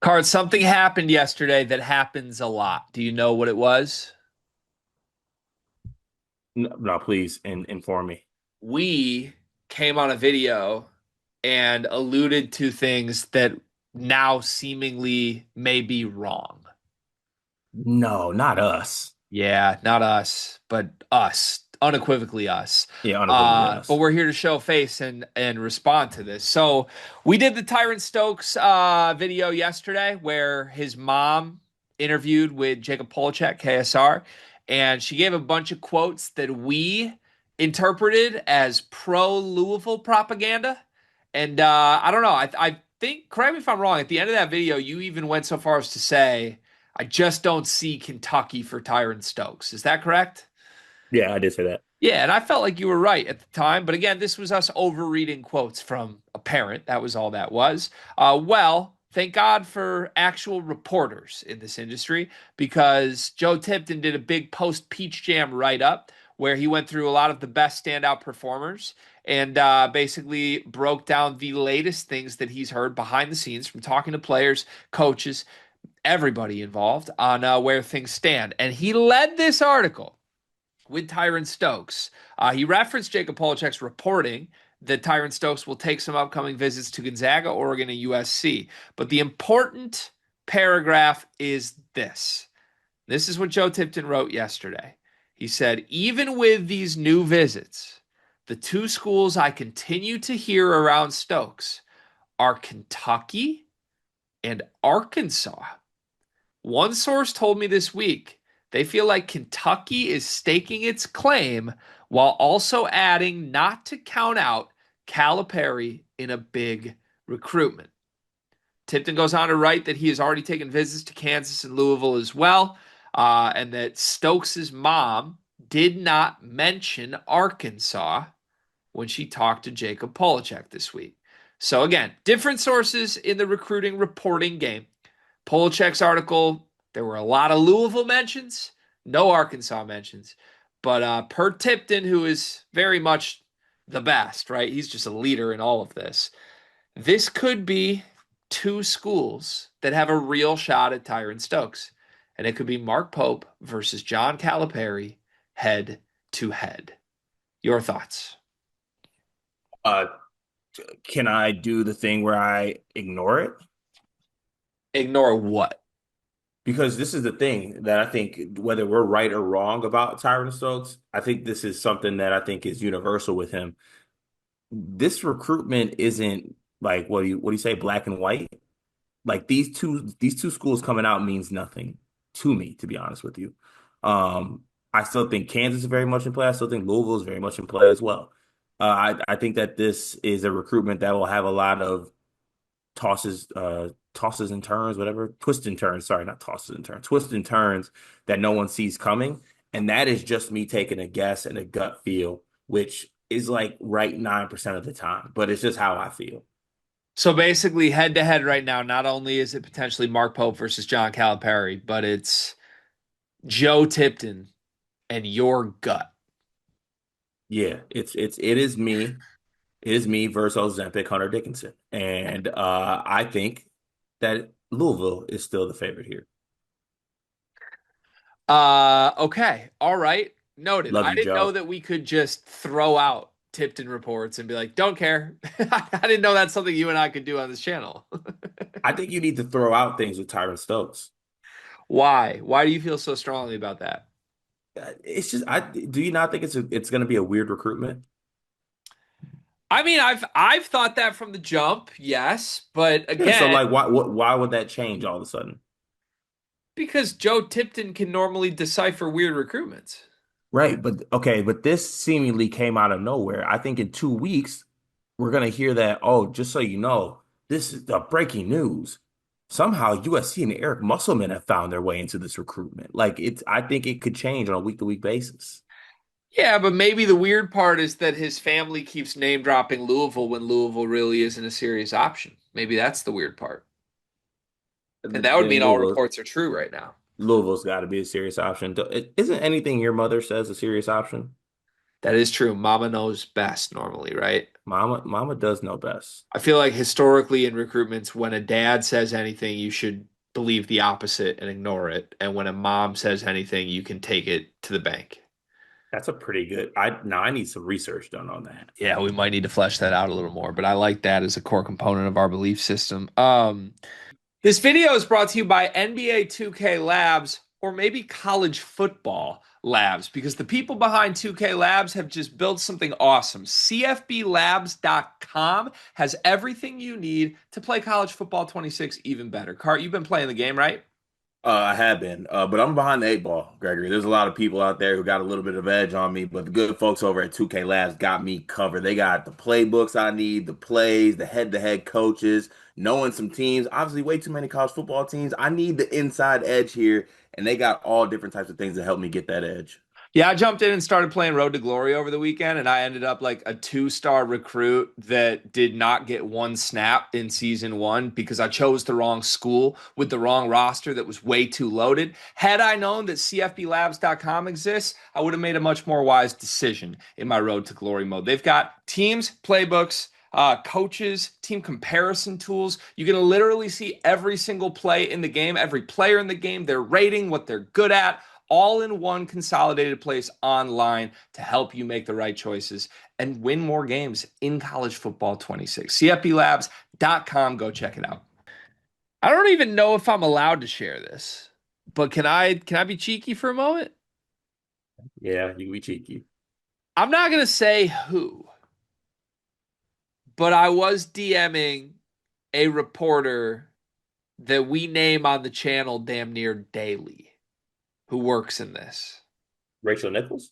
Card, something happened yesterday that happens a lot. Do you know what it was? No, no, please inform me. We came on a video and alluded to things that now seemingly may be wrong. No, not us. Yeah, not us, but us, unequivocally us. Yeah, unequivocally But us. we're here to show face and respond to this. So we did the Tyran Stokes video yesterday where his mom interviewed with Jacob Polachek, KSR, and she gave a bunch of quotes that we interpreted as pro Louisville propaganda. And I don't know. I think, correct me if I'm wrong, at the end of that video, you even went so far as to say, I just don't see Kentucky for Tyran Stokes. Is that correct? Yeah, I did say that. Yeah, and I felt like you were right at the time. But again, this was us overreading quotes from a parent. That was all that was. Thank God for actual reporters in this industry because Joe Tipton did a big post Peach Jam write up where he went through a lot of the best standout performers and basically broke down the latest things that he's heard behind the scenes from talking to players, coaches, everybody involved on where things stand. And he led this article with Tyran Stokes. He referenced Jacob Polachek's reporting that Tyran Stokes will take some upcoming visits to Gonzaga, Oregon, and USC. But the important paragraph is this. This is what Joe Tipton wrote yesterday. He said, even with these new visits, the two schools I continue to hear around Stokes are Kentucky and Arkansas. One source told me this week they feel like Kentucky is staking its claim while also adding not to count out Calipari in a big recruitment. Tipton goes on to write that he has already taken visits to Kansas and Louisville as well, and that Stokes' mom did not mention Arkansas when she talked to Jacob Polachek this week. So again, different sources in the recruiting reporting game. Polachek's article, there were a lot of Louisville mentions, no Arkansas mentions. But per Tipton, who is very much the best, right? He's just a leader in all of this. This could be two schools that have a real shot at Tyran Stokes. And it could be Mark Pope versus John Calipari head to head. Your thoughts? Uh, can I do the thing where I ignore it? Ignore what? Because this is the thing that I think, whether we're right or wrong about Tyron Stokes, I think this is something that I think is universal with him. This recruitment isn't like what do you say, black and white? Like these two schools coming out means nothing to me, to be honest with you. I still think Kansas is very much in play. I still think Louisville is very much in play as well. I think that this is a recruitment that will have a lot of tosses and turns, whatever, twists and turns. Sorry, not tosses and turns, twists and turns that no one sees coming. And that is just me taking a guess and a gut feel, which is like right 9% of the time, but it's just how I feel. So basically, head to head right now, not only is it potentially Mark Pope versus John Calipari, but it's Joe Tipton and your gut. Yeah, it is me versus Ozempic Hunter Dickinson. And I think that Louisville is still the favorite here. Okay. All right. Noted. Love I you, didn't know Joe. that we could just throw out Tipton reports and be like, don't care. I didn't know that's something you and I could do on this channel. I think you need to throw out things with Tyron Stokes. Why? Why do you feel so strongly about that? It's just I do you not think it's going to be a weird recruitment? I mean, I've thought that from the jump, yes, but Yeah, so again, like why would that change all of a sudden? because Joe Tipton can normally decipher weird recruitments. Right, but okay, but this seemingly came out of nowhere. I think in 2 weeks we're gonna hear that, oh, just so you know, this is the breaking news. Somehow USC and Eric Musselman have found their way into this recruitment. Like I think it could change on a week-to-week basis. Yeah, but maybe the weird part is that his family keeps name dropping Louisville when Louisville really isn't a serious option. Maybe that's the weird part. And that would Then mean all reports are true right now. Louisville's got to be a serious option. Isn't anything your mother says a serious option? That is true. Mama knows best normally, right? Mama does know best. I feel like historically in recruitments, when a dad says anything, you should believe the opposite and ignore it. And when a mom says anything, you can take it to the bank. That's a pretty good. I need some research done on that. Yeah, we might need to flesh that out a little more, but I like that as a core component of our belief system. This video is brought to you by NBA 2K Labs or maybe college football labs because the people behind 2K Labs have just built something awesome. CFBLabs.com has everything you need to play college football 26 even better. Cart, you've been playing the game, right? I have been, but I'm behind the eight ball, Gregory. There's a lot of people out there who got a little bit of edge on me, but the good folks over at 2K Labs got me covered. They got the playbooks I need, the plays, the head-to-head coaches, knowing some teams. Obviously, way too many college football teams. I need the inside edge here, and they got all different types of things to help me get that edge. Yeah, I jumped in and started playing Road to Glory over the weekend, and I ended up like a two-star recruit that did not get one snap in season one because I chose the wrong school with the wrong roster that was way too loaded. Had I known that CFBLabs.com exists, I would have made a much more wise decision in my Road to Glory mode. They've got teams, playbooks, coaches, team comparison tools. You can literally see every single play in the game, every player in the game, their rating, what they're good at, all in one consolidated place online to help you make the right choices and win more games in college football 26. CFBLabs.com. Go check it out. I don't even know if I'm allowed to share this, but can I be cheeky for a moment? Yeah, you be cheeky. I'm not gonna say who, but I was DMing a reporter that we name on the channel damn near daily who works in this. Rachel Nichols?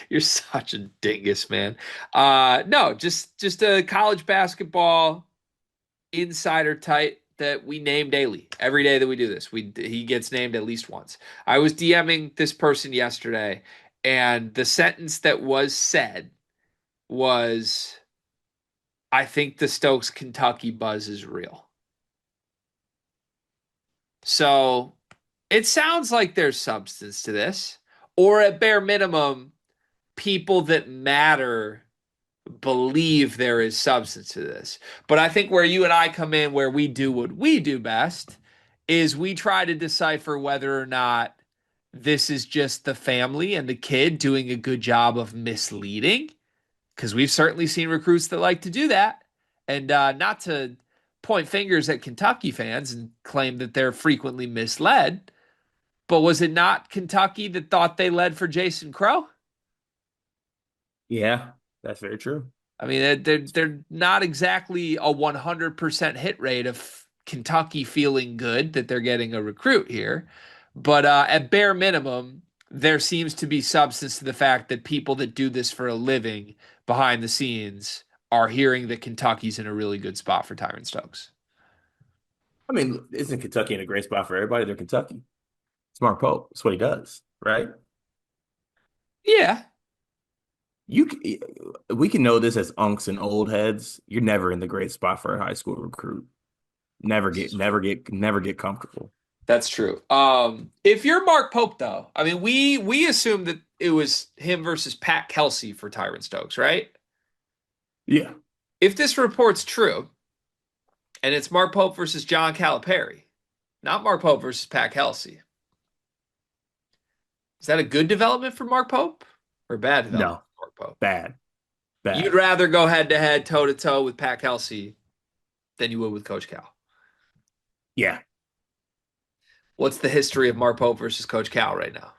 You're such a dingus, man. No, just a college basketball insider type that we name daily. Every day that we do this, we he gets named at least once. I was DMing this person yesterday, and the sentence that was said was, "I think the Stokes Kentucky buzz is real." So it sounds like there's substance to this, or at bare minimum, people that matter believe there is substance to this. But I think where you and I come in, where we do what we do best, is we try to decipher whether or not this is just the family and the kid doing a good job of misleading, because we've certainly seen recruits that like to do that. And not to point fingers at Kentucky fans and claim that they're frequently misled, but was it not Kentucky that thought they led for Jason Crow? Yeah, that's very true. I mean, they're not exactly a 100% hit rate of Kentucky feeling good that they're getting a recruit here. But at bare minimum, there seems to be substance to the fact that people that do this for a living behind the scenes are hearing that Kentucky's in a really good spot for Tyran Stokes. I mean, isn't Kentucky in a great spot for everybody? They're Kentucky. Smart Pope. That's what he does, right? Yeah, You, we can know this as unks and old heads. You're never in the great spot for a high school recruit. Never get comfortable. that's true. If you're Mark Pope, though, I mean, we assumed that it was him versus Pat Kelsey for Tyran Stokes, right? Yeah. If this report's true, and it's Mark Pope versus John Calipari, not Mark Pope versus Pat Kelsey. Is that a good development for Mark Pope or a bad development No. for Mark Pope? Bad. You'd Bad. rather go head to head, toe to toe with Pat Kelsey than you would with Coach Cal. Yeah. What's the history of Mark Pope versus Coach Cal right now?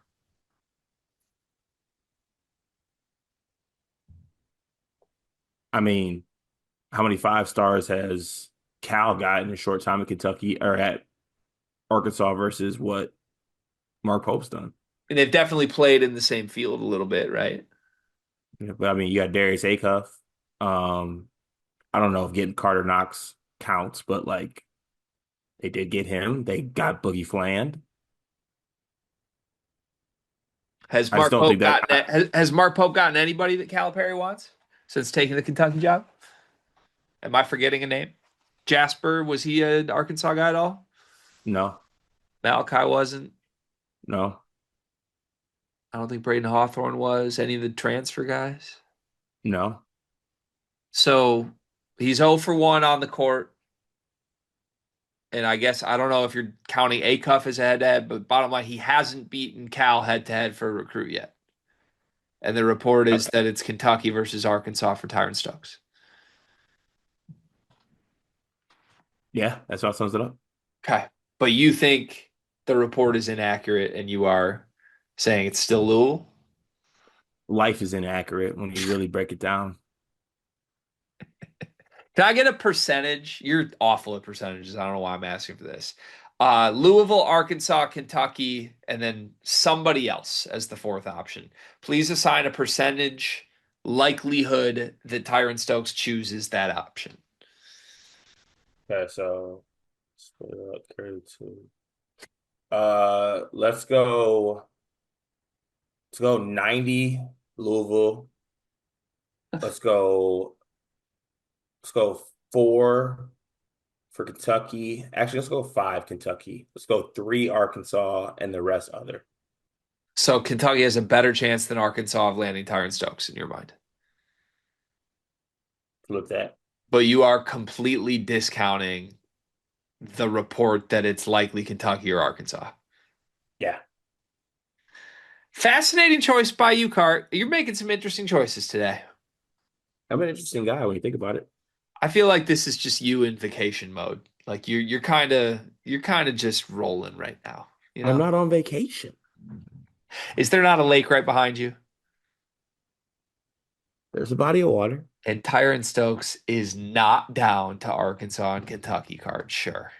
I mean, how many five stars has Cal got in a short time in Kentucky or at Arkansas versus what Mark Pope's done? And they've definitely played in the same field a little bit, right? Yeah, but I mean, you got Darius Acuff. Um, I don't know if getting Carter Knox counts, but like they did get him. They got Boogie Fland. Has I just Mark don't think Pope that. has Mark Pope gotten anybody that Calipari wants since taking the Kentucky job? Am I forgetting a name? Jasper, was he an Arkansas guy at all? No, Malachi wasn't. no. I don't think Braden Hawthorne was. Any of the transfer guys? No. So he's 0 for 1 on the court. And I guess I don't know if you're counting Acuff as a head-to-head, but bottom line, he hasn't beaten Cal head-to-head for a recruit yet. And the report is Okay. that it's Kentucky versus Arkansas for Tyran Stokes. Yeah, that's what sums it up. Okay. But you think the report is inaccurate and you are saying it's still Louisville? Life is inaccurate when you really break it down. Can I get a percentage? You're awful at percentages. I don't know why I'm asking for this. Louisville, Arkansas, Kentucky, and then somebody else as the fourth option. Please assign a percentage likelihood that Tyron Stokes chooses that option. Okay, so split it up, carry the two. Let's go 90 Louisville. Let's go let's go four for Kentucky. Actually, let's go five Kentucky. Let's go three Arkansas and the rest other. So Kentucky has a better chance than Arkansas of landing Tyron Stokes in your mind. Flip that. But you are completely discounting the report that it's likely Kentucky or Arkansas. Yeah. Fascinating choice by you, Cart. You're making some interesting choices today. I'm an interesting guy when you think about it. I feel like this is just you in vacation mode. Like you're kind of just rolling right now, you I'm know? not on vacation. Is there not a lake right behind you? There's a body of water. And Tyron Stokes is not down to Arkansas and Kentucky card, sure.